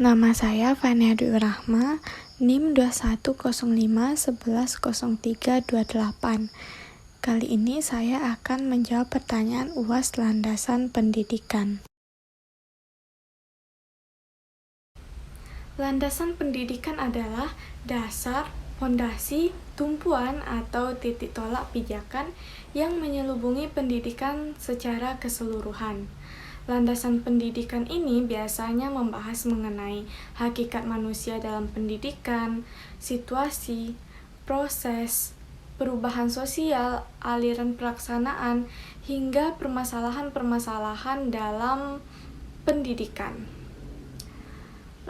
Nama saya Fania Dwi Rahma, NIM 2105110328. Kali ini saya akan menjawab pertanyaan UAS landasan pendidikan. Landasan pendidikan adalah dasar, fondasi, tumpuan atau titik tolak pijakan yang menyelubungi pendidikan secara keseluruhan. Landasan pendidikan ini biasanya membahas mengenai hakikat manusia dalam pendidikan, situasi, proses, perubahan sosial, aliran pelaksanaan, hingga permasalahan-permasalahan dalam pendidikan.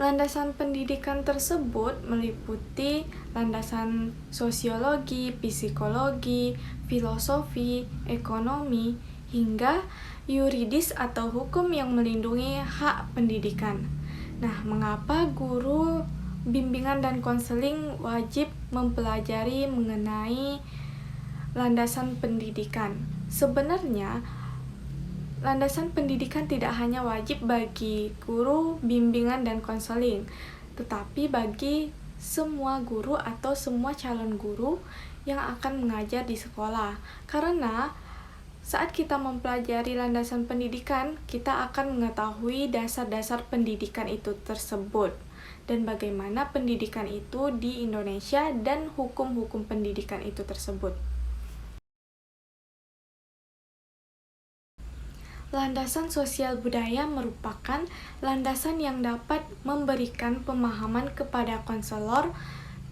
Landasan pendidikan tersebut meliputi landasan sosiologi, psikologi, filosofi, ekonomi, hingga yuridis atau hukum yang melindungi hak pendidikan. Nah, mengapa guru bimbingan dan konseling wajib mempelajari mengenai landasan pendidikan? Sebenarnya, landasan pendidikan tidak hanya wajib bagi guru bimbingan dan konseling, tetapi bagi semua guru atau semua calon guru yang akan mengajar di sekolah. Karena saat kita mempelajari landasan pendidikan, kita akan mengetahui dasar-dasar pendidikan itu tersebut dan bagaimana pendidikan itu di Indonesia dan hukum-hukum pendidikan itu tersebut. Landasan sosial budaya merupakan landasan yang dapat memberikan pemahaman kepada konselor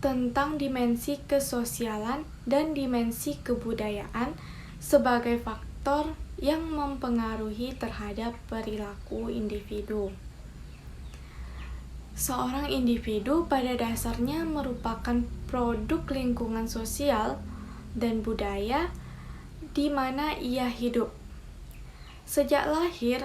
tentang dimensi kesosialan dan dimensi kebudayaan sebagai faktor yang mempengaruhi terhadap perilaku individu. Seorang individu pada dasarnya merupakan produk lingkungan sosial dan budaya di mana ia hidup. Sejak lahir,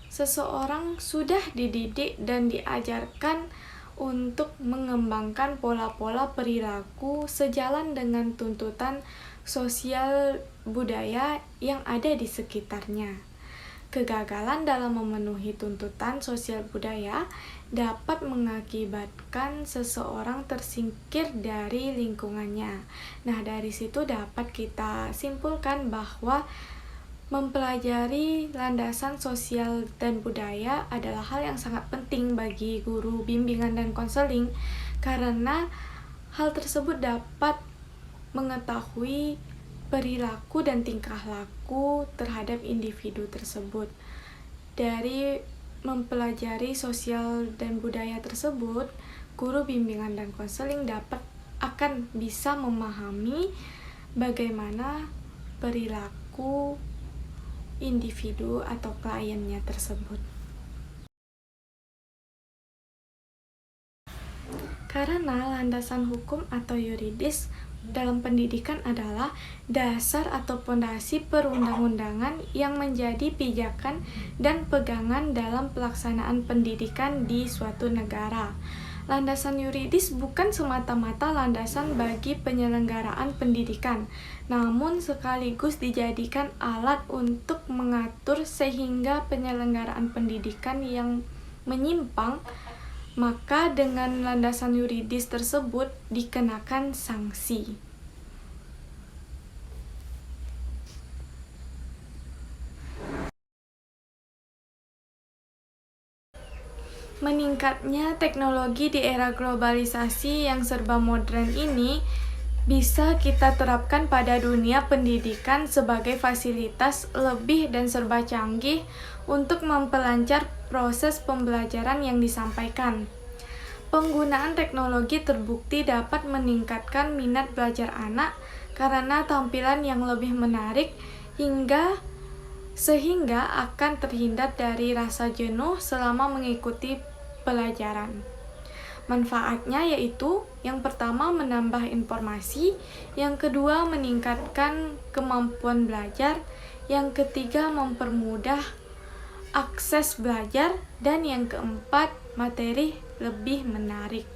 seseorang sudah dididik dan diajarkan untuk mengembangkan pola-pola perilaku sejalan dengan tuntutan sosial budaya yang ada di sekitarnya. Kegagalan dalam memenuhi tuntutan sosial budaya dapat mengakibatkan seseorang tersingkir dari lingkungannya. Nah, dari situ dapat kita simpulkan bahwa mempelajari landasan sosial dan budaya adalah hal yang sangat penting bagi guru bimbingan dan konseling, karena hal tersebut dapat mengetahui perilaku dan tingkah laku terhadap individu tersebut. Dari mempelajari sosial dan budaya tersebut, guru bimbingan dan konseling akan bisa memahami bagaimana perilaku individu atau kliennya tersebut. Karena landasan hukum atau yuridis dalam pendidikan adalah dasar atau fondasi perundang-undangan yang menjadi pijakan dan pegangan dalam pelaksanaan pendidikan di suatu negara. Landasan yuridis bukan semata-mata landasan bagi penyelenggaraan pendidikan, namun sekaligus dijadikan alat untuk mengatur sehingga penyelenggaraan pendidikan yang menyimpang, maka dengan landasan yuridis tersebut dikenakan sanksi. Meningkatnya teknologi di era globalisasi yang serba modern ini bisa kita terapkan pada dunia pendidikan sebagai fasilitas lebih dan serba canggih untuk memperlancar proses pembelajaran yang disampaikan. Penggunaan teknologi terbukti dapat meningkatkan minat belajar anak karena tampilan yang lebih menarik sehingga akan terhindar dari rasa jenuh selama mengikuti pelajaran. Manfaatnya yaitu yang pertama menambah informasi, yang kedua meningkatkan kemampuan belajar, yang ketiga mempermudah akses belajar, dan yang keempat materi lebih menarik.